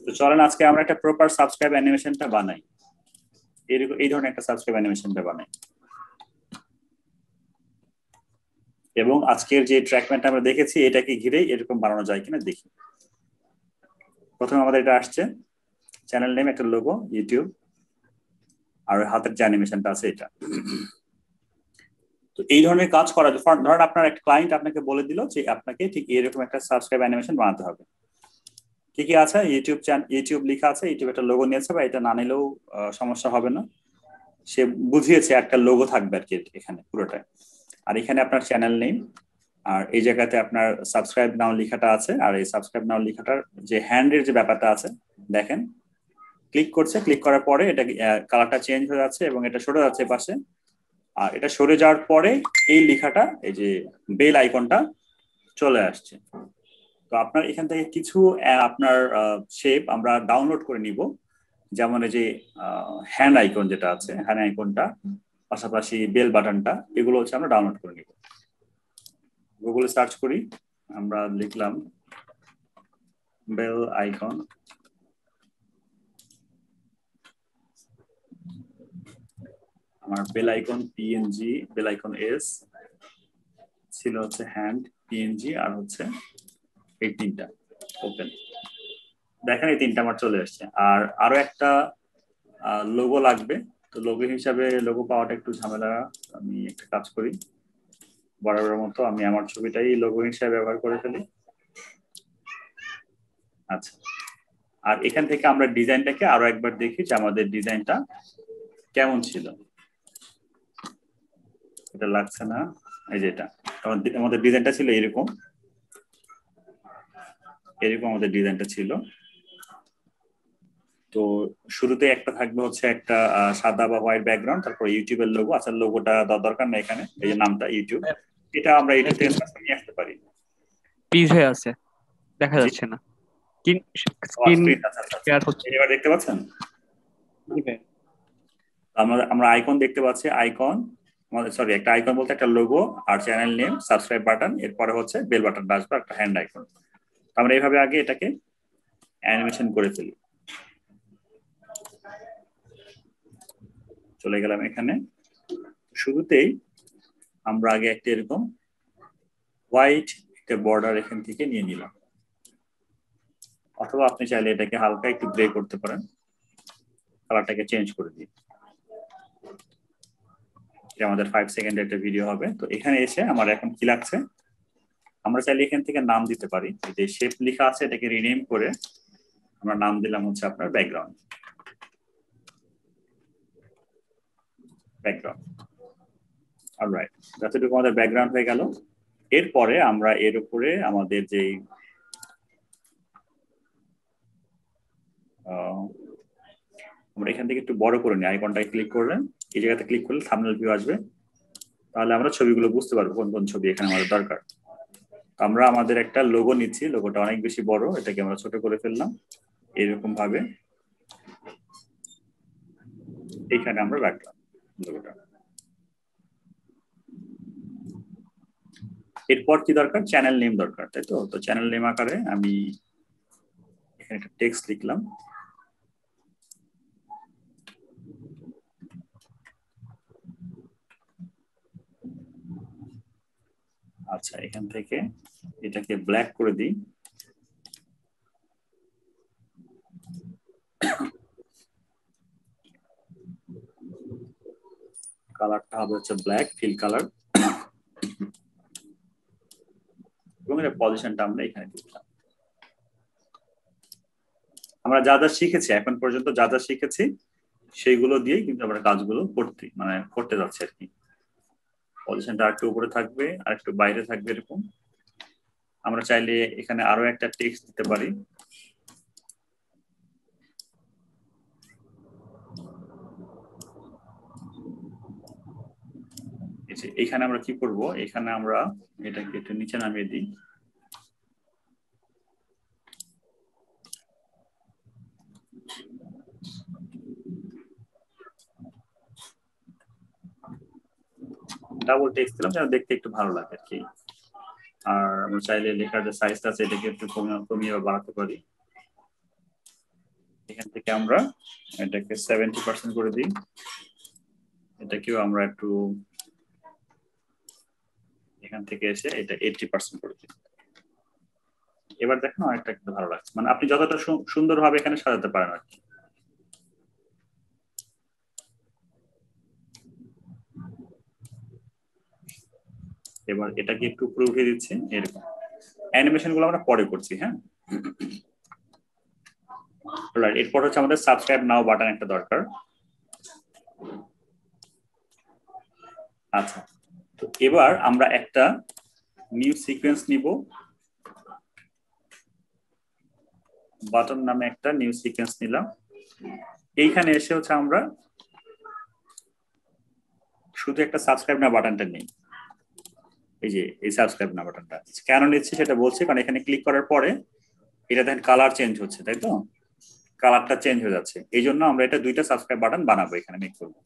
তো চলেন আজকে আমরা একটা প্রপার সাবস্ক্রাইব অ্যানিমেশনটা বানাই। এই ধরনের একটা সাবস্ক্রাইব অ্যানিমেশনটা বানাই এবং আজকের যে ট্র্যাকম্যানটা আমরা দেখেছি এটাকে ঘিরেই এরকম বানানো যায় কিনা দেখি। প্রথমে আমাদের এটা আসছে চ্যানেল নেম, একটা লোগো, ইউটিউব, আর হাতের যে অ্যানিমেশনটা আছে এটা। তো এই ধরনের কাজ করা, ধরেন আপনার একটা ক্লায়েন্ট আপনাকে বলে দিল যে আপনাকে ঠিক এরকম একটা সাবস্ক্রাইব অ্যানিমেশন বানাতে হবে। কি কি আছে? ইউটিউব লেখা আছে, ইউটিউব একটা লোগো নিয়েছে, বা এটা না নিলেও সমস্যা হবে না। সে বুঝিয়েছে একটা লোগো থাকবে আর কি এখানে পুরোটাই। আর এখানে আপনার চ্যানেল নেম, আর এই জায়গাতে আপনার সাবস্ক্রাইব নাও লেখাটা আছে। আর এই সাবস্ক্রাইব নাও লেখাটার যে হ্যান্ডের যে ব্যাপারটা আছে, দেখেন ক্লিক করছে, ক্লিক করার পরে এটা কালারটা চেঞ্জ হয়ে যাচ্ছে এবং এটা সরে যাচ্ছে পাশে। আর এটা সরে যাওয়ার পরে এই লেখাটা, এই যে বেল আইকনটা চলে আসছে। তো আপনার এখান থেকে কিছু আপনার শেপ আমরা ডাউনলোড করে নিব, যেমন এই যে হ্যান্ড আইকন যেটা আছে, হ্যান্ড আইকনটা, পাশাপাশি বেল বাটনটা, এগুলো হচ্ছে আমরা ডাউনলোড করে নিব। গুগলে সার্চ করি, আমরা লিখলাম বেল আইকন, আমার bell icon PNG, bell icon এস ছিল হচ্ছে হ্যান্ড পিএনজি, আর হচ্ছে এই তিনটা ওপেন। দেখেন এই তিনটা আমার চলে আসছে। আর আরো একটা লোগো লাগবে। তো লোগো হিসাবে লোগো পাওয়াটা একটু ঝামেলা। আমি একটা কাজ করি, বরাবরের মতো আমি আমার ছবিটাই লোগো হিসাবে ব্যবহার করে ফেলি। আচ্ছা, আর এখান থেকে আমরা ডিজাইনটাকে আরো একবার দেখি যে আমাদের ডিজাইনটা কেমন ছিল। এটা লাগছে না, এই যে এটা আমাদের ডিজাইনটা ছিল এরকম আমাদের ডিজাইনটা ছিল। তো শুরুতে একটা থাকবে হচ্ছে একটা সাদা বা হোয়াইট ব্যাকগ্রাউন্ড, তারপর ইউটিউবের লোগো। আচ্ছা, লোগোটা দরকার না এখানে, এই যে নামটা ইউটিউব, এটা আমরা ইউটিউব থেকে নিয়ে আসতে পারি। পিজ হয়ে আছে, দেখা যাচ্ছে না। স্ক্রিন শেয়ার হচ্ছে। এবার দেখতে পাচ্ছেন? আমরা আইকন দেখতে পাচ্ছি, আইকন, সরি একটা আইকন বলতে একটা লোগো, আর চ্যানেল নেম, সাবস্ক্রাইব বাটন, এরপরে হচ্ছে বেল বাটন আসবে, একটা হ্যান্ড আইকন। আমরা এইভাবে আগে এটাকে অ্যানিমেশন করে ফেলি। চলে গেলাম এখানে। শুরুতেই আমরা আগে একটা এরকম হোয়াইট একটা বর্ডার এখান থেকে নিয়ে নিলাম, অথবা আপনি চাইলে এটাকে হালকা একটু গ্রে করতে পারেন, কালারটাকে চেঞ্জ করে দিই। আমাদের 5 সেকেন্ডের একটা ভিডিও হবে। তো এখানে এসে আমার এখন কি লাগছে, আমরা চাইলে এখান থেকে নাম দিতে পারি। যে শেপ লেখা আছে এটাকে রিনেম করে আমরা নাম দিলাম হচ্ছে আপনার ব্যাকগ্রাউন্ড। অলরাইট, যতটুকু আমাদের ব্যাকগ্রাউন্ড হয়ে গেল। এরপরে আমরা এর উপরে আমাদের যেই আমরা এখান থেকে একটু বড় করে নিই, আইকনটায় ক্লিক করলেন, এই জায়গাতে ক্লিক করলে থাম্বনেল ভিউ আসবে। তাহলে আমরা ছবিগুলো বুঝতে পারবো কোন কোন ছবি এখানে আমাদের দরকার। আমরা আমাদের একটা লোগো নিচ্ছি, লোগোটা অনেক বেশি বড়, এটাকে আমরা ছোট করে ফেললাম এরকম ভাবে, এইখানে আমরা রাখলাম লোগোটা। এরপর কি দরকার? চ্যানেল নেম দরকার, তাই তো? তো চ্যানেল নেম আকারে আমি এখানে একটা টেক্সট লিখলাম। আচ্ছা, এখান থেকে এটাকে ব্ল্যাক করে দিই। কালারটা হবে হচ্ছে ব্ল্যাক, ফিল কালার, এবং এর পজিশনটা আমরা এখানে দিলাম। আমরা যা যা শিখেছি এখন পর্যন্ত, যা যা শিখেছি সেইগুলো দিয়েই কিন্তু আমরা কাজগুলো করতে যাচ্ছি আর কি। পজিশনটা আরেকটু উপরে থাকবে, আর একটু বাইরে থাকবে এরকম। আমরা চাইলে এখানে আরো একটা টেক্সট দিতে পারি। এখানে আমরা কি করব, এখানে আমরা এটাকে একটু নিচে নামিয়ে দিই। ডাবল টেক্সট দিলাম যেন দেখতে একটু ভালো লাগে আর কি। আর আমরা চাইলে লেখার যে সাইজটা আছে এটাকে একটু কমিয়ে বা বাড়াতে পারি। এখান থেকে আমরা এটাকে 70% করে দিই, এটাকেও আমরা একটু এখান থেকে এসে এটা 80% করে দিই। এবার দেখেন অনেকটা কিন্তু ভালো লাগছে, মানে আপনি যতটা সুন্দরভাবে এখানে সাজাতে পারেন আর কি। এবার এটাকে একটু উপরে উঠিয়ে দিচ্ছি, এরকম অ্যানিমেশন গুলো আমরা পরে করছি। হ্যাঁ, এরপর হচ্ছে আমাদের সাবস্ক্রাইব নাও বাটন একটা দরকার। আচ্ছা, তো এবার আমরা একটা নিউ সিকোয়েন্স নিব, বাটন নামে একটা নিউ সিকোয়েন্স নিলাম। এইখানে এসে হচ্ছে আমরা শুধু একটা সাবস্ক্রাইব না বাটনটা নেই, এই যে এই সাবস্ক্রাইব না বাটনটা কেন নিচ্ছি সেটা বলছি, কারণ এখানে ক্লিক করার পরে এটা দেখেন কালার চেঞ্জ হচ্ছে, তাই তো কালারটা চেঞ্জ হয়ে যাচ্ছে। এই জন্য আমরা এটা দুইটা সাবস্ক্রাইব বাটন বানাবো, এখানে মেক করবো।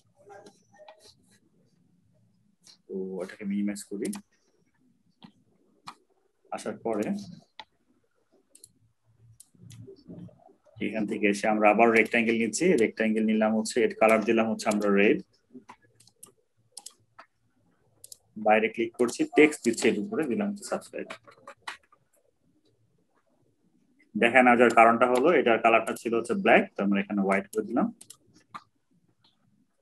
তো এটাকে মিনিমাইজ করি, আসার পরে এখান থেকে এসে আমরা আবার রেক্টাঙ্গেল নিচ্ছি, রেক্টাঙ্গেল নিলাম হচ্ছে এর কালার দিলাম হচ্ছে আমরা রেড, বাইরে ক্লিক করছি, টেক্সট দিচ্ছি এর উপরে দিলাম হচ্ছে সাবস্ক্রাইব। দেখা না যাওয়ার কারণটা হলো এটার কালারটা ছিল হচ্ছে ব্ল্যাক, তো আমরা এখানে হোয়াইট করে দিলাম,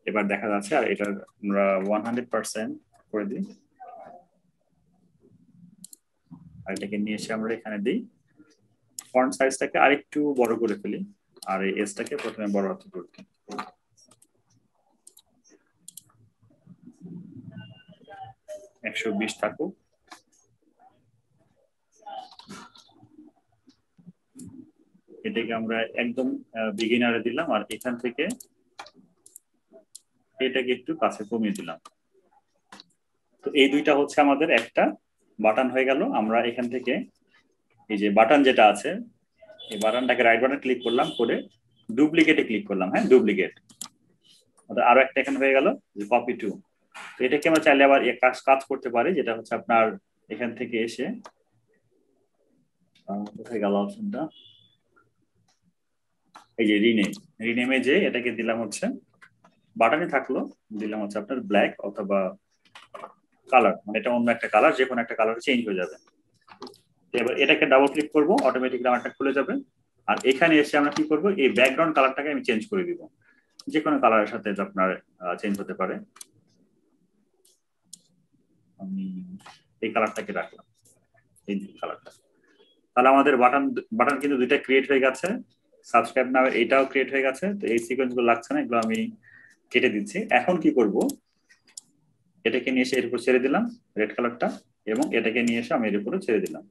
এবার দেখা যাচ্ছে। আর এটার আমরা 100% করে দিই, আর এটাকে নিয়ে এসে আমরা এখানে দিই, ফন্ট সাইজটাকে আরেকটু বড় করে ফেলি, আর এই এসটাকে প্রথমে বড় হাতে করতে 120 থাকুক। এটাকে আমরা একদম বিগিনারে দিলাম, আর এখান থেকে এটাকে একটু কাছে কমিয়ে দিলাম। তো এই দুইটা হচ্ছে আমাদের একটা বাটন হয়ে গেল। আমরা এখান থেকে এই যে বাটন যেটা আছে, এই বাটনটাকে রাইট বাটন ক্লিক করলাম, করে ডুপ্লিকেটে ক্লিক করলাম। হ্যাঁ, ডুপ্লিকেট, আরো একটা এখানে হয়ে গেল যে কপি টু। তো এটাকে আমরা চাইলে আবার কাজ করতে পারি, যেটা হচ্ছে আপনার এখান থেকে এসে কোথায় গেল অপশনটা, এই যে রিনেমে যে এটাকে দিলাম হচ্ছে বাটনে থাকলো, দিলাম হচ্ছে আপনার ব্ল্যাক অথবা কালার, মানে এটা অন্য একটা কালার, যে কোনো একটা কালার চেঞ্জ হয়ে যাবে। এবার এটাকে ডাবল ক্লিক করবো, অটোমেটিক আমারটা খুলে যাবে। আর এখানে এসে আমরা কি করবো, এই ব্যাকগ্রাউন্ড কালারটাকে আমি চেঞ্জ করে দিব, যে কোনো কালারের সাথে আপনার চেঞ্জ হতে পারে। আমি এই কালারটাকে রাখলাম, এই কালারটা। তাহলে আমাদের বাটন কিন্তু দুইটা ক্রিয়েট হয়ে গেছে, সাবস্ক্রাইব নামে এটাও ক্রিয়েট হয়ে গেছে। তো এই সিকোয়েন্স গুলো লাগছে না, এগুলো আমি কেটে দিচ্ছি। এখন কি করব, এটাকে নিয়ে এসে এর উপর ছেড়ে দিলাম রেড কালারটা, এবং এটাকে নিয়ে এসে আমি এর উপরে ছেড়ে দিলাম।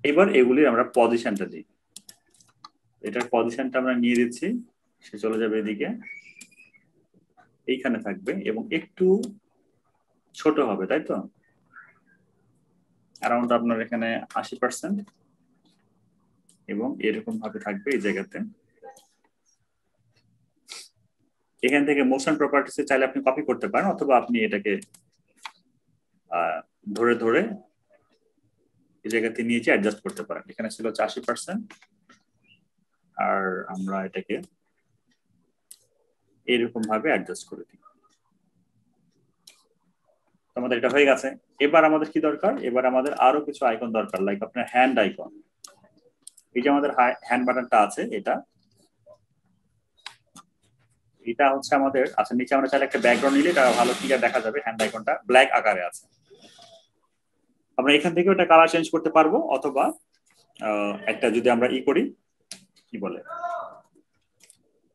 এবার এগুলির আমরা পজিশনটা দিই, এটার পজিশনটা আমরা নিয়ে দিচ্ছি, সে চলে যাবে এদিকে, এইখানে থাকবে এবং একটু ছোট হবে, তাই তো অ্যারাউন্ড আপনার এখানে 80%, এবং এরকম ভাবে থাকবে এই জায়গাতে। এখান থেকে মোশন প্রপার্টিসে চাইলে আপনি কপি করতে পারেন, অথবা আপনি এটাকে ধরে ধরে এই জায়গাতে নিয়ে অ্যাডজাস্ট করতে পারেন। এখানে ছিল 80%, আর আমরা এটাকে এরকম ভাবে অ্যাডজাস্ট করে দিই। আমাদের এটা হয়ে গেছে। এবার আমাদের কি দরকার, এবার আমাদের আরো কিছু আইকন দরকার, লাইক আপনার হ্যান্ড আইকন। এই যে আমাদের হ্যান্ড বাটনটা আছে, এটা হচ্ছে আমাদের, আচ্ছা নিচে আমরা চাইলে একটা ব্যাকগ্রাউন্ড নিলে এটা ভালো ক্লিয়ার দেখা যাবে। হ্যান্ড আইকনটা ব্ল্যাক আকারে আছে, আমরা এখান থেকে ওটা কালার চেঞ্জ করতে পারবো, অথবা একটা যদি আমরা করি, কি বলে,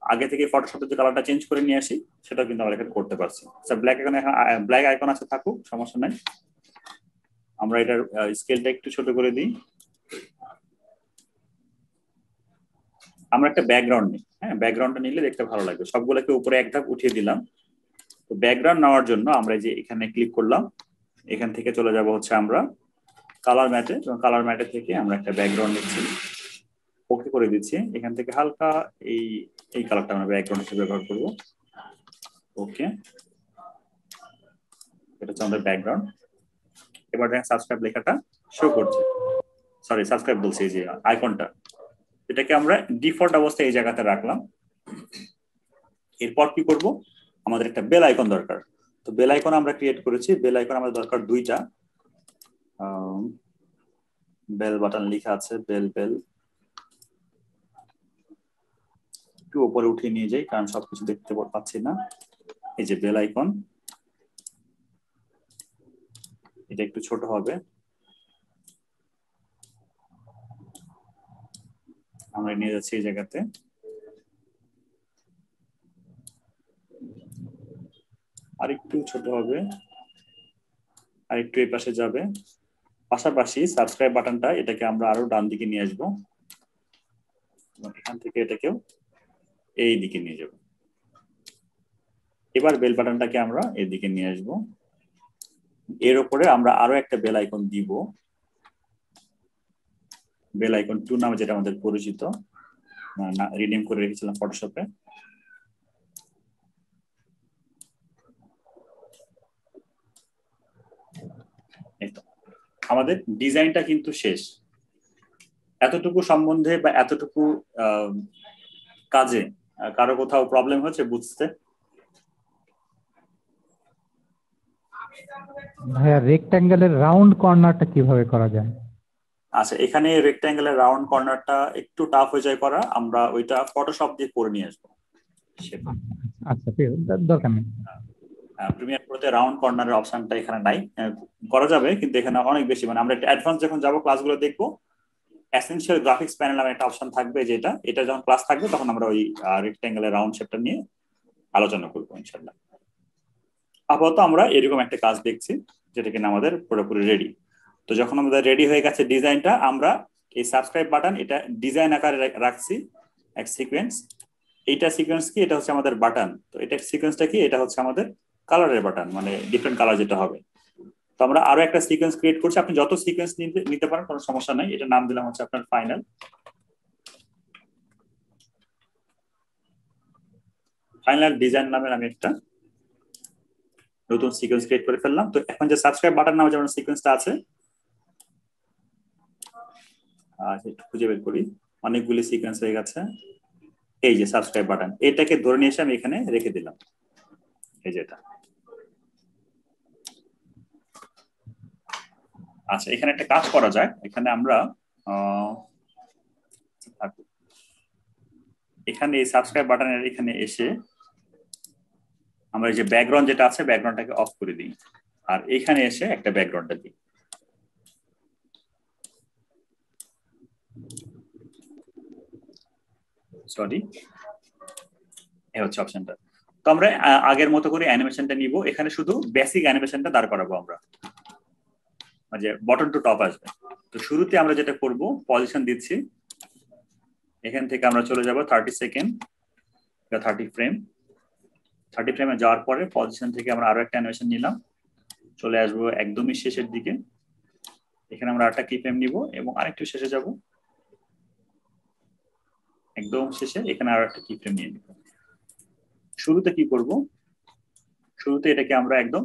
আগে থেকে ফটোশপে যে কালারটা চেঞ্জ করে নিয়ে আসি, সেটা কিন্তু আমরা এখানে করতে পারছি। আচ্ছা, ব্ল্যাক আইকন আছে, থাকুক, সমস্যা নাই। আমরা এটার স্কেলটা একটু ছোট করে দিই। আমরা একটা ব্যাকগ্রাউন্ড নিই, হ্যাঁ, ব্যাকগ্রাউন্ডটা নিলে দেখতে ভালো লাগবে। সবগুলোকে উপরে এক ধাপ উঠিয়ে দিলাম। তো ব্যাকগ্রাউন্ড নেওয়ার জন্য আমরা যে এখানে ক্লিক করলাম, এখান থেকে চলে যাব হচ্ছে আমরা কালার ম্যাটে, এবং কালার ম্যাটে থেকে আমরা একটা ব্যাকগ্রাউন্ড নিচ্ছি, ওকে করে দিচ্ছি। এখান থেকে হালকা এই কালারটা আমরা ব্যাকগ্রাউন্ড হিসেবে ব্যবহার করব। ওকে, এটা হচ্ছে আমাদের ব্যাকগ্রাউন্ড। এবার দেখেন সাবস্ক্রাইব লেখাটা শো করছে, সরি সাবস্ক্রাইব বলছি, যে আইকনটা, এটাকে আমরা ডিফল্ট অবস্থায় এই জায়গাতে রাখলাম। এরপর কি করব, আমাদের একটা বেল আইকন দরকার। তো বেল আইকন আমরা ক্রিয়েট করেছি, বেল আইকন আমাদের দরকার দুইটা, বেল বাটন লেখা আছে, বেল বেল একটু উপরে উঠিয়ে নিয়ে যাই কারণ সবকিছু দেখতে পাচ্ছি না। এই যে বেল আইকন, এটা একটু ছোট হবে, আমরা নিয়ে যাচ্ছি এই জায়গাতে। আর একটু ছোট হবে, আর একটু এই পাশে যাবে। পাশাপাশি সাবস্ক্রাইব বাটনটা, এটাকে আমরা আরো ডান দিকে নিয়ে আসবো, এখান থেকে এটাকেও এই দিকে নিয়ে যাব। এবার বেল বাটনটাকে আমরা এই দিকে নিয়ে আসবো। এর উপরে আমরা আরো একটা বেল আইকন দিব, বেল আইকন 2 নামে, যেটা আমাদের পরিচিত, রিনেম করে রেখেছিলাম ফটোশপে। আমাদের ডিজাইনটা কিন্তু শেষ। এতটুকু সম্বন্ধে বা এতটুকু কাজে কারো কোথাও প্রবলেম হচ্ছে বুঝতে? ভাইয়া রেক্ট্যাঙ্গেলের রাউন্ড কর্নারটা কিভাবে করা যায়? আচ্ছা, এখানে রেক্ট্যাঙ্গেলের রাউন্ড কর্নারটা একটু টাফ হয়ে যায় করা, আমরা ওইটা ফটোশপ দিয়ে করে নিয়ে আসবো। আচ্ছা ঠিক আছে, দরকার নেই। প্রিমিয়ার প্রোতে রাউন্ড কর্নারের অপশনটা এখানে নাই, করা যাবে কিন্তু এখানে অনেক বেশি, মানে আমরা একটা অ্যাডভান্স যখন যাবো ক্লাসগুলো দেখবো, এসেনশিয়াল গ্রাফিক্স প্যানেল নামে একটা অপশন থাকবে, যেটা এটা যখন ক্লাস থাকবে তখন আমরা ওই রেক্ট্যাঙ্গেলের রাউন্ড শেপটা নিয়ে আলোচনা করবো ইনশাআল্লাহ। আপাতত আমরা এরকম একটা কাজ দেখছি যেটা কিনা আমাদের পুরোপুরি রেডি। তো যখন আমাদের রেডি হয়ে গেছে ডিজাইনটা, আমরা এই সাবস্ক্রাইব বাটন এটা ডিজাইন আকারে রাখছি এক সিকোয়েন্স। এইটা সিকোয়েন্স কি, এটা হচ্ছে আমাদের বাটন। তো এটা সিকোয়েন্সটা কি, এটা হচ্ছে আমাদের কালারের বাটন, মানে ডিফারেন্ট কালার যেটা হবে। তো আমরা আরো একটা সিকোয়েন্স ক্রিয়েট করছি, আপনি যত সিকোয়েন্স নিতে পারেন, কোনো সমস্যা নাই। এটা নাম দিলাম হচ্ছে আপনার ফাইনাল। ফাইনাল ডিজাইন নামের আমি একটা নতুন সিকোয়েন্স ক্রিয়েট করে ফেললাম। তো এখন যে সাবস্ক্রাইব বাটন নামে যেমন সিকোয়েন্সটা আছে, একটু খুঁজে বের করি, অনেকগুলি সিকোয়েন্স হয়ে গেছে। এই যে সাবস্ক্রাইব বাটন, এটাকে ধরে নিয়ে এসে আমি এখানে রেখে দিলাম, এই যে এটা। আচ্ছা, এখানে একটা কাজ করা যায়, এখানে আমরা এখানে এই সাবস্ক্রাইব বাটনের এখানে এসে আমরা এই যে ব্যাকগ্রাউন্ড যেটা আছে, ব্যাকগ্রাউন্ডটাকে অফ করে দিই, আর এখানে এসে একটা ব্যাকগ্রাউন্ডটা দিই। সরি, এই হচ্ছে অপশনটা। তো আমরা আগের মতো করে অ্যানিমেশনটা নিব, এখানে শুধু বেসিক অ্যানিমেশনটা দাঁড় করাবো আমরা, যে বটন টু টপ আসবে। তো শুরুতে আমরা যেটা করব, পজিশন দিচ্ছি, এখান থেকে আমরা চলে যাব 30 সেকেন্ড বা 30 ফ্রেম। 30 ফ্রেমে যাওয়ার পরে পজিশন থেকে আমরা আরো একটা অ্যানিমেশন নিলাম, চলে আসবো একদমই শেষের দিকে। এখানে আমরা আরেকটা কি ফ্রেম নিব এবং আরেকটু শেষে যাব, একদম শেষে এখানে আরো একটা কি ফ্রেম নিয়ে নিব। শুরুতে কি করব, শুরুতে এটাকে আমরা একদম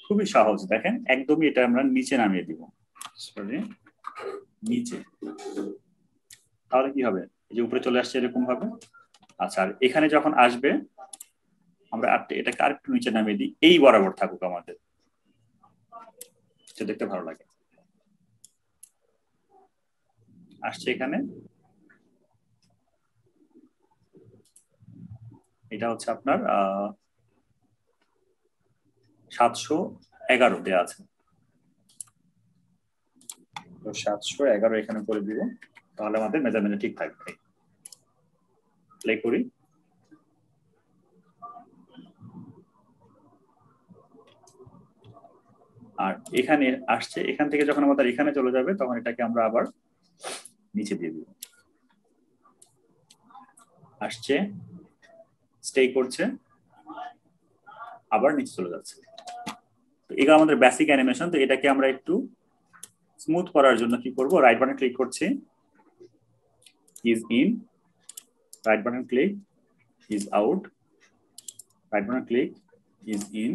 খুবই সহজ, দেখেন একদমই এটা আমরা নিচে নামিয়ে দিব, সরি নিচে। তাহলে কি হবে, এই যে উপরে চলে আসছে এরকম ভাবে। আচ্ছা, আর এখানে যখন আসবে আমরা এটাকে আরেকটু নিচে নামিয়ে দিই, এই বরাবর থাকুক আমাদের, এটা দেখতে ভালো লাগে। আসছে এখানে, এটা হচ্ছে আপনার 711 দেওয়া আছে, তো 711 এখানে করে দিব, তাহলে আমাদের মেজারমেন্ট ঠিক থাকবে। প্লে করি, আর এখানে আসছে, এখান থেকে যখন আমাদের এখানে চলে যাবে তখন এটাকে আমরা আবার নিচে দিয়ে দিব। আসছে, স্টে করছে, আবার নিচে চলে যাচ্ছে। তো এটা আমাদের বেসিক অ্যানিমেশন। তো এটাকে আমরা একটু স্মুথ করার জন্য কি করব, রাইট বাটন ক্লিক করছি, is in, right button click, is out, right button click, is in,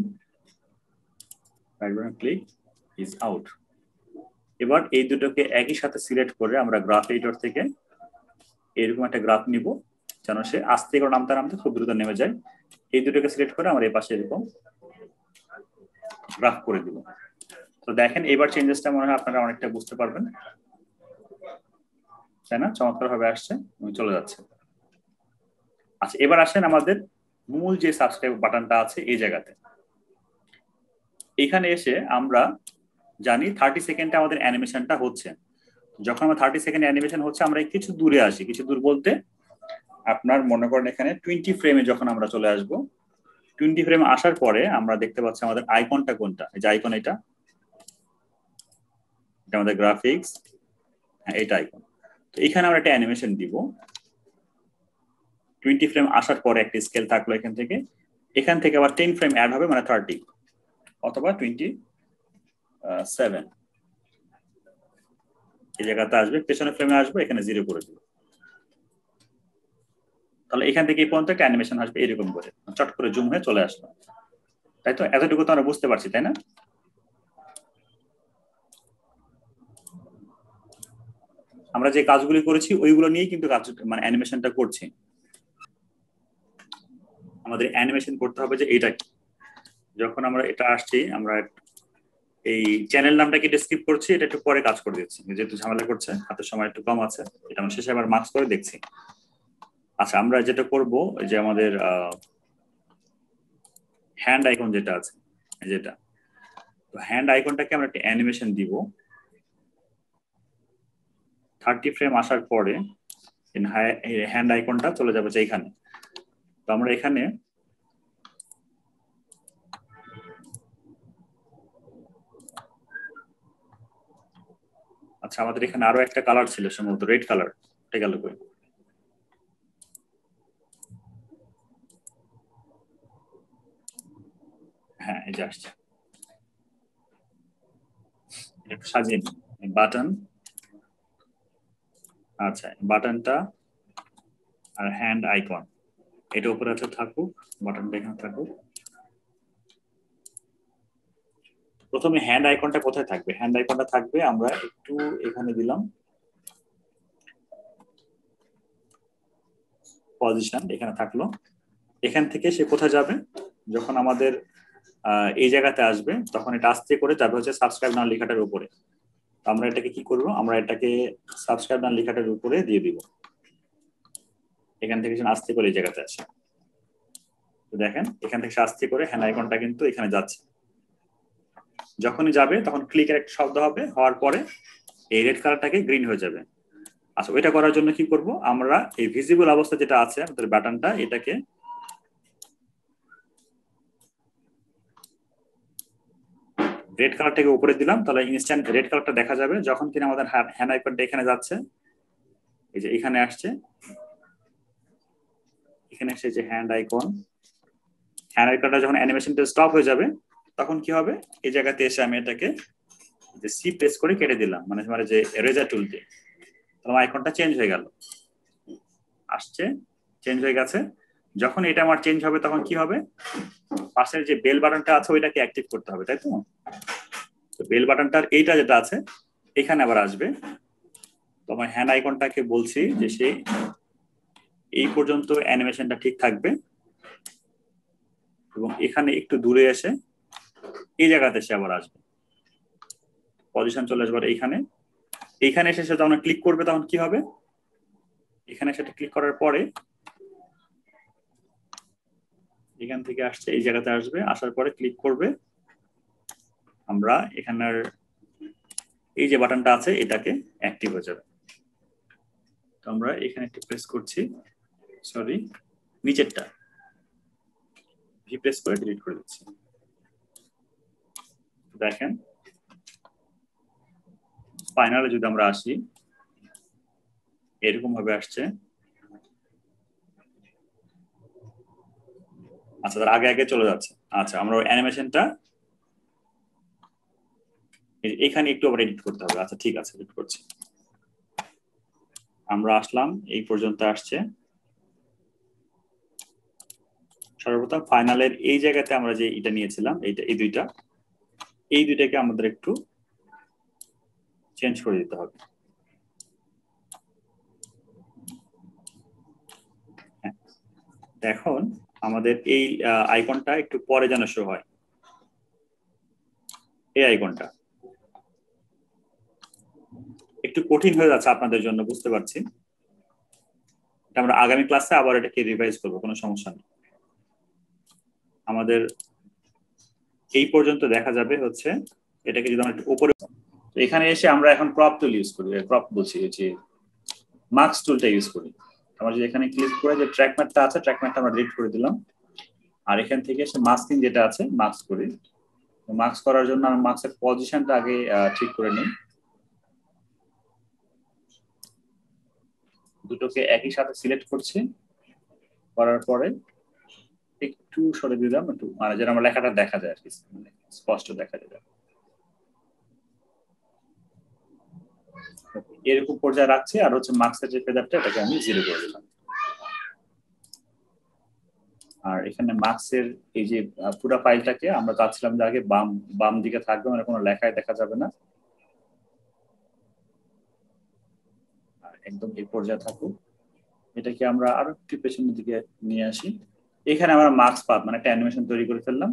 right button click, is out. এবার এই দুটোকে একই সাথে সিলেক্ট করে আমরা গ্রাফ এডিটর থেকে এরকম একটা গ্রাফ নিব, যেন সে আস্তে করে নামতে নামতে খুব দ্রুত নেমে যায়। এই দুটোকে সিলেক্ট করে আমরা এই পাশে এরকম গ্রাফ করে দিব। তো দেখেন এবার চেঞ্জেসটা মনে হয় আপনারা অনেকটা বুঝতে পারবেন, তাই না? চমৎকার ভাবে আসছে এবং চলে যাচ্ছে। আচ্ছা, এবার আসেন আমাদের মূল যে সাবস্ক্রাইব বাটনটা আছে এই জায়গাতে। এখানে এসে আমরা জানি 30 সেকেন্ডে আমাদের অ্যানিমেশনটা হচ্ছে। যখন আমরা 30 সেকেন্ড অ্যানিমেশন হচ্ছে, আমরা কিছু দূরে আসি। কিছু দূর বলতে আপনার মনে করেন এখানে 20 ফ্রেমে যখন আমরা চলে আসব, 20 ফ্রেমে আসার পরে আমরা দেখতে পাচ্ছি আমাদের আইকনটা কোনটা। এই যে আইকন, এটা আমাদের গ্রাফিক্স, হ্যাঁ এটা আইকন। তো এখানে আমরা একটা অ্যানিমেশন দিব। 20 ফ্রেম আসার পরে একটা স্কেল থাকলো এখান থেকে আবার 10 ফ্রেম অ্যাড হবে, মানে 30 অথবা 27 এই জায়গাতে আসবে। পেছনের ফ্রেমে আসবে, এখানে 0 করে দিব। তাহলে এখান থেকে এই পর্যন্ত একটা অ্যানিমেশন আসবে এরকম করে, চট করে জুম হয়ে চলে আসলো। তাই তো? এতটুকু তো আমরা বুঝতে পারছি, তাই না? আমরা যে কাজগুলি করেছি ওইগুলো নিয়েই কিন্তু কাজ, মানে অ্যানিমেশনটা করছি। আমাদের অ্যানিমেশন করতে হবে যে এটা কি। যখন আমরা এটা আসছি, আমরা এই চ্যানেল নামটাকে ডেসক্রিপ্ট করছি, এটা একটু পরে কাজ করে দিচ্ছি, যেহেতু ঝামেলা করছে, হাতের সময় একটু কম আছে। এটা আমরা শেষে আবার মার্কস করে দেখছি। আচ্ছা, আমরা যেটা করব, যে আমাদের হ্যান্ড আইকন যেটা আছে, যেটা, তো হ্যান্ড আইকনটাকে আমরা একটা অ্যানিমেশন দিব। 30 ফ্রেম আসার পরে হ্যান্ড আইকনটা চলে যাবে যে এখানে। তো আমরা এখানে আচ্ছা, আমাদের এখানে আরো একটা কালার ছিল, সম্ভবত রেড কালার। এটা গেল কই? হ্যাঁ, এই যে আসছে। একটু সাজিয়ে নিই বাটন। আচ্ছা, বাটনটা আর হ্যান্ড আইকন এটা উপরে আছে, থাকুক। বাটনটা এখানে থাকুক। প্রথমে হ্যান্ড আইকনটা কোথায় থাকবে? হ্যান্ড আইকনটা থাকবে, আমরা একটু এখানে দিলাম পজিশন, এখানে থাকলো। এখান থেকে সে কোথায় যাবে? যখন আমাদের এই জায়গাতে আসবে, তখন এটা আস্তে করে যাবে হচ্ছে সাবস্ক্রাইব নাও লেখাটার উপরে। তো আমরা এটাকে কি করব? আমরা এটাকে সাবস্ক্রাইব নাও লেখাটার উপরে দিয়ে দিব। এখান থেকে আস্তে করে এই জায়গাতে আসে। তো দেখেন এখান থেকে আস্তে করে হ্যান্ড আইকনটা কিন্তু এখানে যাচ্ছে। যখনই যাবে তখন ক্লিকের একটা শব্দ হবে, হওয়ার পরে এই রেড কালারটাকে গ্রিন হয়ে যাবে। আচ্ছা, ওইটা করার জন্য কি করব? আমরা এই ভিজিবল অবস্থা যেটা আছে আমাদের বাটনটা, এটাকে রেড কালারটাকে উপরে দিলাম। তাহলে ইনস্ট্যান্ট রেড কালারটা দেখা যাবে যখন কিনা আমাদের হ্যান্ড আইকনটা এখানে যাচ্ছে। এই যে এখানে আসছে, এখানে এসে যে হ্যান্ড আইকনটা যখন অ্যানিমেশনটা স্টপ হয়ে যাবে, তখন কি হবে? এই জায়গাতে এসে আমি এটাকে যে সি প্রেস করে কেটে দিলাম, মানে যে এরেজার টুল দিয়ে। তাহলে আইকনটা চেঞ্জ হয়ে গেল, আসছে, চেঞ্জ হয়ে গেছে। যখন এটা আমার চেঞ্জ হবে, তখন কি হবে? পাশের যে বেল বাটনটা আছে ওইটাকে অ্যাক্টিভ করতে হবে, তাই তো? তো বেল বাটনটার এইটা যেটা আছে এখানে আবার আসবে। তো আমার হ্যান্ড আইকনটাকে বলছি যে সে এই পর্যন্ত অ্যানিমেশনটা ঠিক থাকবে, এবং এখানে একটু দূরে এসে এই জায়গাতে সে আবার আসবে, পজিশন চলে আসবে এইখানে এসে সে যখন ক্লিক করবে, তখন কি হবে? এখানে সেটা ক্লিক করার পরে এখান থেকে আসছে, এই জায়গাতে আসবে, আসার পরে ক্লিক করবে। আমরা এখানের এই যে বাটনটা আছে এটাকে অ্যাক্টিভ হয়ে যাবে। তো আমরা এখানে একটু প্রেস করছি, সরি নিচেরটা ভি প্রেস করে ডিলিট করে দিচ্ছি। দেখেন ফাইনালে যদি আমরা আসি, এরকম ভাবে আসছে। আচ্ছা, তার আগে আগে চলে যাচ্ছে। আচ্ছা, আমরা অ্যানিমেশনটা এখানে একটু আবার এডিট করতে হবে। আচ্ছা ঠিক আছে, এডিট করছি। আমরা আসলাম, এই পর্যন্ত আসছে। সর্বপ্রথম ফাইনালের এই জায়গাতে আমরা যে এটা নিয়েছিলাম, এই দুইটাকে আমাদের একটু চেঞ্জ করে দিতে হবে। এখন আমাদের এই আইকনটা একটু পরে যেন শো হয়, এই আইকনটা একটু কঠিন হয়ে যাচ্ছে আপনাদের জন্য, বুঝতে পারছি। আমরা আগামী ক্লাসে আবার এটাকে রিভাইজ করবো, কোনো সমস্যা নেই। আমাদের এই পর্যন্ত দেখা যাবে হচ্ছে, এটাকে যদি আমরা একটু উপরে, এখানে এসে আমরা এখন ক্রপ টুল ইউজ করি, ক্রপ বলছি যে মার্কস টুলটা ইউজ করি। আমরা যদি এখানে ক্লিক করে যে ট্র্যাক ম্যাটটা আছে, ট্র্যাক ম্যাটটা আমরা ডিলিট করে দিলাম, আর এখান থেকে এসে মাস্কিং যেটা আছে মার্কস করি। মার্কস করার জন্য আমি মার্কসের পজিশনটা আগে ঠিক করে নিই, দুটোকে একই সাথে সিলেক্ট করছি, করার পরে একটু সরে দিলাম, একটু মানে যেন আমার লেখাটা দেখা যায় আর কি, মানে স্পষ্ট দেখা যায়। এরকম পর্যায়ে রাখছি, আর হচ্ছে মার্কসের যে ফেদারটা এটাকে আমি 0 করে দিলাম। আর এখানে মার্কসের এই যে পুরো ফাইলটাকে আমরা চাচ্ছিলাম যে আগে বাম দিকে থাকবে, মানে কোনো লেখায় দেখা যাবে না, আর একদম এই পর্যায়ে থাকুক। এটাকে আমরা আরো একটু পেছনের দিকে নিয়ে আসি। এখানে আমরা মার্কস পাথ মানে একটা অ্যানিমেশন তৈরি করে ফেললাম।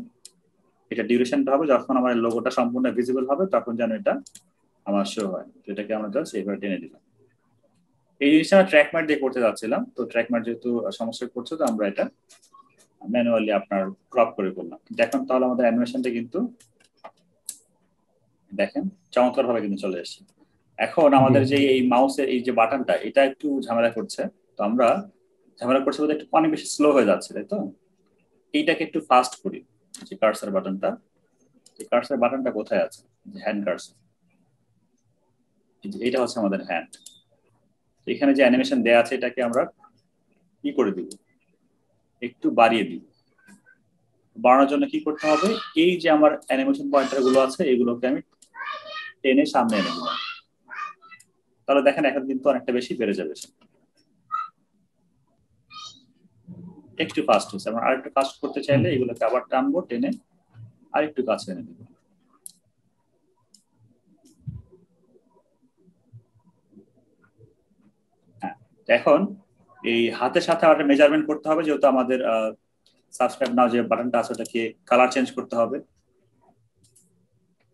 এটা ডিউরেশনটা হবে যখন আমার লোগোটা সম্পূর্ণ ভিজিবল হবে, তখন যেন এটা আমার শো হয়। তো এটাকে আমরা জাস্ট এইভাবে টেনে দিলাম। এই জিনিসটা আমরা ট্র্যাক ম্যাট দিয়ে করতে যাচ্ছিলাম, তো ট্র্যাক ম্যাট যেহেতু সমস্যা করছে, তো আমরা এটা ম্যানুয়ালি আপনার ক্রপ করে করলাম। দেখুন তাহলে আমাদের অ্যানিমেশনটা কিন্তু দেখেন চমৎকার ভাবে কিন্তু চলে এসেছে। এখন আমাদের যে এই মাউসের এই যে বাটনটা, এটা একটু ঝামেলা করছে, তো আমরা ঝামেলা করছে বলতে একটু অনেক বেশি স্লো হয়ে যাচ্ছে, তাই তো? এইটাকে একটু ফাস্ট করি। যে কার্সার বাটনটা, এই কার্সার বাটনটা কোথায় আছে? যে হ্যান্ড কার্সার, এটা হচ্ছে আমাদের হ্যান্ড। এখানে যে অ্যানিমেশন দেয়া আছে এটাকে আমরা কি করে দিব, একটু বাড়িয়ে দিই। বাড়ানোর জন্য কি করতে হবে, এই যে আমার অ্যানিমেশন পয়েন্টার গুলো আছে এগুলোকে আমি টেনে সামনে এনে দিলাম, তাহলে দেখেন এখন কিন্তু অনেকটা বেশি বেড়ে যাবে। একটু ফাস্ট হচ্ছে, আমরা আরেকটু ফাস্ট করতে চাইলে এগুলোকে আবার টানবো, টেনে আরেকটু কাছে এনে দিব। হ্যাঁ, এখন এই হাতের সাথে আমাদের মেজারমেন্ট করতে হবে, যেহেতু আমাদের সাবস্ক্রাইব নাও যে বাটনটা আছে ওটাকে কালার চেঞ্জ করতে হবে।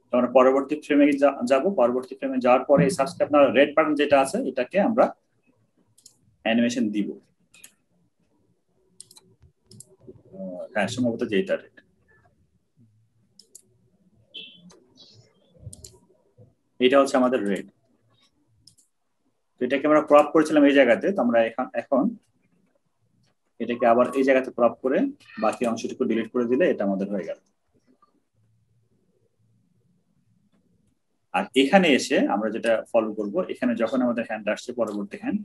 তো আমরা পরবর্তী ফ্রেমে যাব, পরবর্তী ফ্রেমে যাওয়ার পরে এই সাবস্ক্রাইব নাও রেড বাটন যেটা আছে এটাকে আমরা অ্যানিমেশন দিব। হ্যাঁ, সম্ভবত যেটা রেড, এটা হচ্ছে আমাদের রেড। তো এটাকে আমরা ক্রপ করেছিলাম এই জায়গাতে, তো আমরা এখন এটাকে আবার এই জায়গাতে ক্রপ করে বাকি অংশটুকু ডিলিট করে দিলে এটা আমাদের হয়ে গেল। আর এখানে এসে আমরা যেটা ফলো করব, এখানে যখন আমাদের হ্যান্ড আসছে পরবর্তী হ্যান্ড,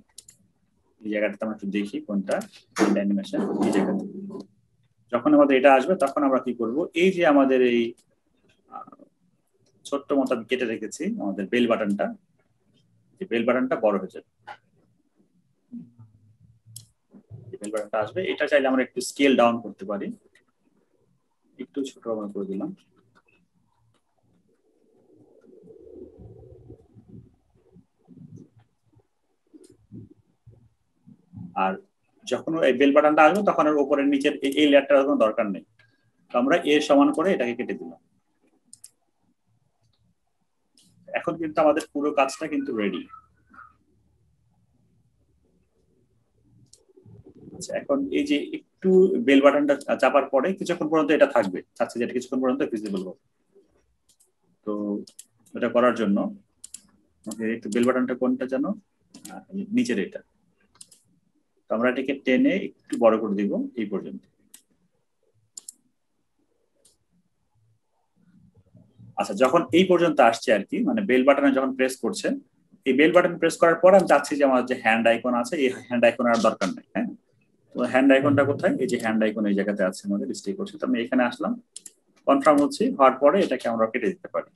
এই জায়গাটাতে আমরা একটু দেখি কোনটা অ্যানিমেশন, এই জায়গাতে যখন আমাদের এটা আসবে তখন আমরা কি করব, এই যে আমাদের এই ছোট্ট মতো আমি কেটে রেখেছি আমাদের বেল বাটনটা, এই বেল বাটনটা বড় হয়ে যাবে। বেল বাটনটা আসবে, এটা চাইলে আমরা একটু স্কেল ডাউন করতে পারি, একটু ছোট আমরা করে দিলাম। আর যখন এই বেল বাটনটা আসবে তখন আর উপরের নিচের এই লেয়ারটার কোনো দরকার নেই, তো আমরা এর সমান করে এটাকে কেটে দিলাম। এখন কিন্তু আমাদের পুরো কাজটা কিন্তু রেডি। আচ্ছা, এখন এই যে একটু বেল বাটনটা চাপার পরে কিছুক্ষণ পর্যন্ত এটা থাকবে, আচ্ছা যেটা কিছুক্ষণ পর্যন্ত ভিজিবল হবে। তো এটা করার জন্য একটু বেল বাটনটা কোনটা যেন, নিচের এটা, তো আমরা এটাকে টেনে একটু বড় করে দিব এই পর্যন্ত। আচ্ছা, যখন এই পর্যন্ত আসছে আর কি, মানে বেল বাটনে যখন প্রেস করছে, এই বেল বাটন প্রেস করার পর আমি চাচ্ছি যে আমার যে হ্যান্ড আইকন আছে এই হ্যান্ড আইকন আর দরকার নেই। হ্যাঁ, তো হ্যান্ড আইকনটা কোথায়, এই যে হ্যান্ড আইকন এই জায়গাতে আছে আমাদের স্টে করছে, তো আমি এখানে আসলাম, কনফার্ম হচ্ছে, হওয়ার পরে এটাকে আমরা কেটে দিতে পারি।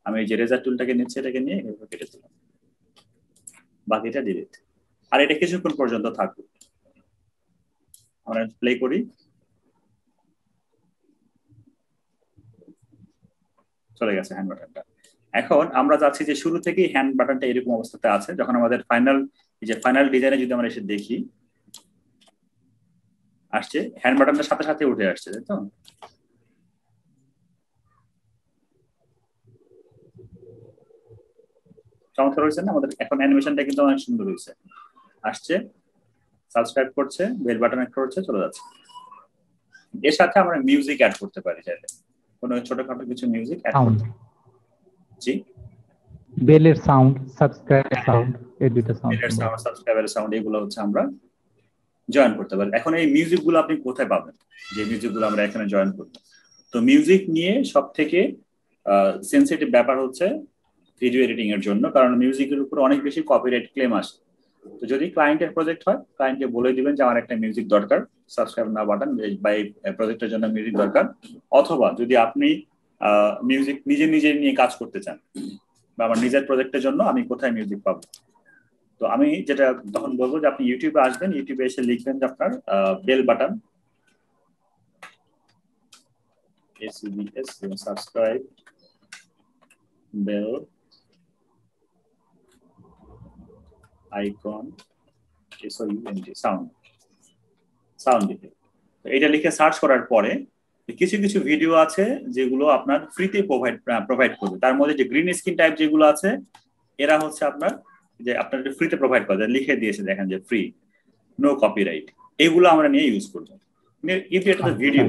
আমি এই যে রেজার টুলটাকে নিচ্ছি, এটাকে নিয়ে এভাবে কেটে দিলাম, বাকিটা ডিলিট। আর এটা কিছুক্ষণ পর্যন্ত থাকবে। আমরা প্লে করি, চলে গেছে হ্যান্ড বাটনটা। এখন আমরা যাচ্ছি যে শুরু থেকেই হ্যান্ড বাটনটা এরকম অবস্থাতে আছে, যখন আমাদের ফাইনাল ডিজাইনে যদি আমরা এসে দেখি আসছে হ্যান্ড বাটনটার সাথে সাথে উঠে আসছে, তাই তো? চমৎকার হয়েছে না আমাদের? এখন অ্যানিমেশনটা কিন্তু অনেক সুন্দর হয়েছে, আসছে, সাবস্ক্রাইব করছে, বেল বাটন অ্যাড করছে, চলে যাচ্ছে। এর সাথে আমরা মিউজিক অ্যাড করতে পারি, চাইলে কোনো ছোটখাটো কিছু মিউজিক অ্যাড করতে। জি, বেলের সাউন্ড, সাবস্ক্রাইব সাউন্ড, এই দুটো সাউন্ড, বেলের সাউন্ড, সাবস্ক্রাইবারের সাউন্ড, এগুলো হচ্ছে আমরা জয়েন করতে পারি। এখন এই মিউজিক গুলো আপনি কোথায় পাবেন, যে মিউজিক গুলো আমরা এখানে জয়েন করব? তো মিউজিক নিয়ে সব থেকে সেনসিটিভ ব্যাপার হচ্ছে ভিডিও এডিটিং এর জন্য, কারণ মিউজিকের উপর অনেক বেশি কপিরাইট ক্লেম আসে। তো যদি ক্লায়েন্টের প্রজেক্ট হয়, ক্লায়েন্টকে বলে দিবেন যে আমার একটা মিউজিক দরকার, সাবস্ক্রাইব না বাটন বা এই প্রজেক্টের জন্য মিউজিক দরকার। অথবা যদি আপনি মিউজিক নিজে নিয়ে কাজ করতে চান, বা আমার নিজের প্রজেক্টের জন্য আমি কোথায় মিউজিক পাবো, তো আমি যেটা তখন বলবো যে আপনি ইউটিউবে আসবেন, ইউটিউবে এসে লিখবেন যে আপনার bell button, subscribe bell icon sound দিতে। এটা লিখে সার্চ করার পরে কিছু কিছু ভিডিও আছে যেগুলো আপনার ফ্রিতে প্রোভাইড করবে। তার মধ্যে যে গ্রিন স্ক্রিন টাইপ যেগুলো আছে, এরা হচ্ছে আপনার ফ্রিতে প্রোভাইড করে, লিখে দিয়েছে দেখেন যে ফ্রি, নো কপিরাইট, এগুলো আমরা নিয়ে ইউজ করবো। কিন্তু এটা তো ভিডিও,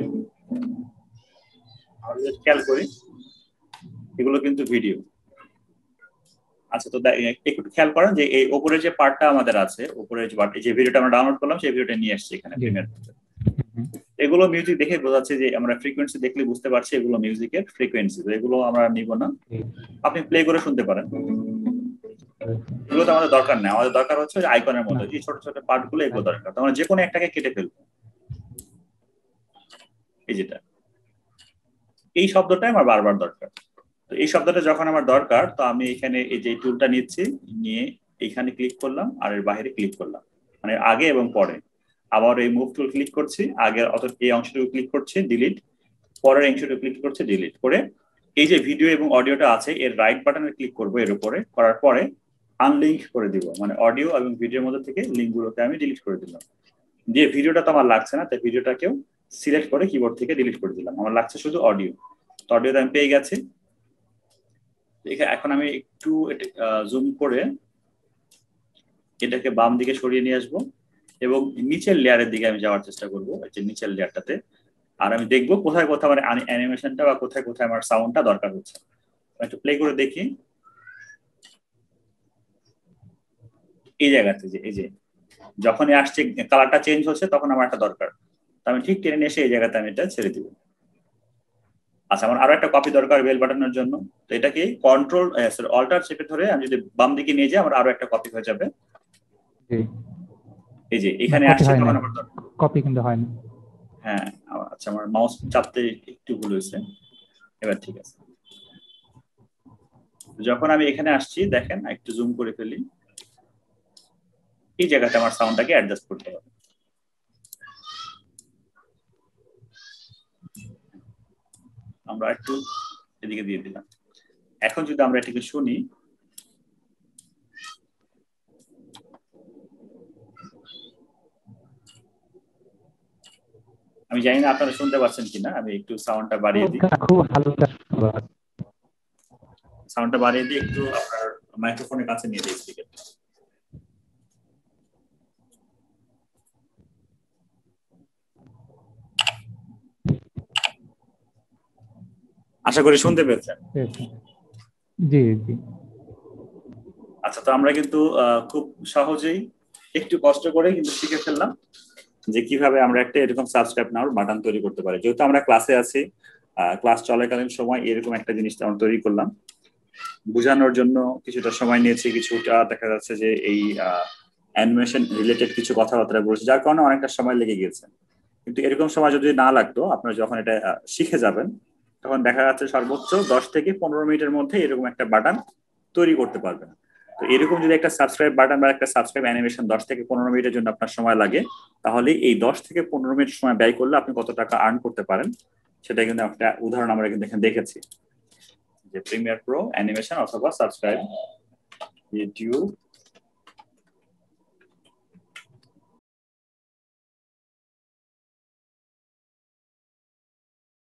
আমরা যদি খেয়াল করি এগুলো কিন্তু ভিডিও। আচ্ছা, তো একটু খেয়াল করেন যে এই উপরে যে পার্টটা আমাদের আছে, উপরে যে ভিডিওটা আমরা ডাউনলোড করলাম, সেই ভিডিওটা নিয়ে আসছি এখানে প্রিমিয়ার। এগুলো মিউজিক দেখে বোঝাচ্ছে যে আমরা ফ্রিকোয়েন্সি দেখলে বুঝতে পারছি এগুলো মিউজিকের ফ্রিকোয়েন্সি, এগুলো আমরা নিব না, আপনি প্লে করে শুনতে পারেন। এগুলো তো আমাদের দরকার নেই, আমাদের দরকার হচ্ছে আইকনের মধ্যে যে ছোট ছোট পার্ট গুলো, এগুলো দরকার। তো আমরা যে কোনো একটাকে কেটে ফেলবো। এই যেটা, এই শব্দটাই আমার বারবার দরকার। তো এই শব্দটা যখন আমার দরকার, তো আমি এখানে এই যে টুলটা নিচ্ছি, নিয়ে এখানে ক্লিক করলাম আর এর বাইরে ক্লিক করলাম, মানে আগে এবং পরে। আবার এই মুভ টুল ক্লিক করছি, আগের এই অংশটুকু ক্লিক করছি, ডিলিট, পরের অংশটুকু ক্লিক করছি, ডিলিট করে এই যে ভিডিও এবং অডিওটা আছে এর রাইট বাটনে ক্লিক করবো, এর উপরে করার পরে আনলিঙ্ক করে দিব, মানে অডিও এবং ভিডিওর মধ্যে থেকে লিঙ্কগুলোকে আমি ডিলিট করে দিলাম। দিয়ে ভিডিওটা তো আমার লাগছে না, তাই ভিডিওটাকেও সিলেক্ট করে কিবোর্ড থেকে ডিলিট করে দিলাম, আমার লাগছে শুধু অডিও। তো অডিওটা আমি পেয়ে গেছি। এখন আমি একটু জুম করে এটাকে বাম দিকে সরিয়ে নিয়ে আসবো এবং নিচের লেয়ারের দিকে আমি যাওয়ার চেষ্টা করবো, যে নিচের লেয়ারটাতে। আর আমি দেখবো কোথায় কোথায় আমার অ্যানিমেশনটা বা কোথায় কোথায় আমার সাউন্ডটা দরকার হচ্ছে। একটু প্লে করে দেখি এই জায়গাতে, যে এই যে যখনই আসছে কালারটা চেঞ্জ হচ্ছে, তখন আমার একটা দরকার, আমি ঠিক টেনে এসে এই জায়গাতে আমি এটা ছেড়ে দিব। আচ্ছা, আমার আরো একটা কপি দরকার বেল বাটনের জন্য, তো এটাকে কন্ট্রোল অল্টার চেপে ধরে আমি যদি বাম দিকে নিয়ে যাই, আমার আরো একটা কপি হয়ে যাবে। এই যে এখানে আসছে, তখন আমার কপি কিন্তু হয় না। হ্যাঁ, আচ্ছা, আমার মাউস চাপতে একটু ভুল হয়েছে, এবার ঠিক আছে। যখন আমি এখানে আসছি, দেখেন একটু জুম করে ফেলি, এই জায়গাতে আমার সাউন্ডটাকে অ্যাডজাস্ট করতে হবে। আমরা একটু এদিকে দিয়ে দিলাম। এখন যদি আমরা এটাকে শুনি, আমি জানি না আপনারা শুনতে পাচ্ছেন কিনা, আমি একটু সাউন্ডটা বাড়িয়ে দিই। খুব হালকা সাউন্ডটা বাড়িয়ে দিয়ে একটু আপনার মাইক্রোফোনের কাছে নিয়ে দিই স্পিকারটা। আশা করি শুনতে পেয়েছেন। জি জি। আচ্ছা, তো আমরা কিন্তু খুব সহজেই একটু কষ্ট করে কিন্তু শিখে ফেললাম যে কিভাবে আমরা একটা এরকম সাবস্ক্রাইব নাও বাটন তৈরি করতে পারি। যেহেতু আমরা ক্লাসে আছি, ক্লাস চলাকালীন সময় এরকম একটা জিনিস আমরা তৈরি করলাম, বোঝানোর জন্য কিছুটা সময় নিয়েছি, কিছুটা দেখা যাচ্ছে যে এই অ্যানিমেশন রিলেটেড কিছু কথাবার্তা বলছি, যার কারণে অনেকটা সময় লেগে গেছে। কিন্তু এরকম সময় যদি না লাগতো, আপনারা যখন এটা শিখে যাবেন, তখন দেখা যাচ্ছে সর্বোচ্চ 10 থেকে 15 মিনিটের মধ্যে এরকম একটা বাটন তৈরি করতে পারবেন। তো এরকম যদি একটা সাবস্ক্রাইব বাটন বা একটা সাবস্ক্রাইব অ্যানিমেশন 10 থেকে 15 মিনিটের জন্য আপনার সময় লাগে, তাহলে এই 10 থেকে 15 মিনিট সময় ব্যয় করলে আপনি কত টাকা আর্ন করতে পারেন, সেটা কিন্তু একটা উদাহরণ আমরা কিন্তু এখানে দেখেছি। যে প্রিমিয়ার প্রো অ্যানিমেশন অথবা সাবস্ক্রাইব ইউটিউব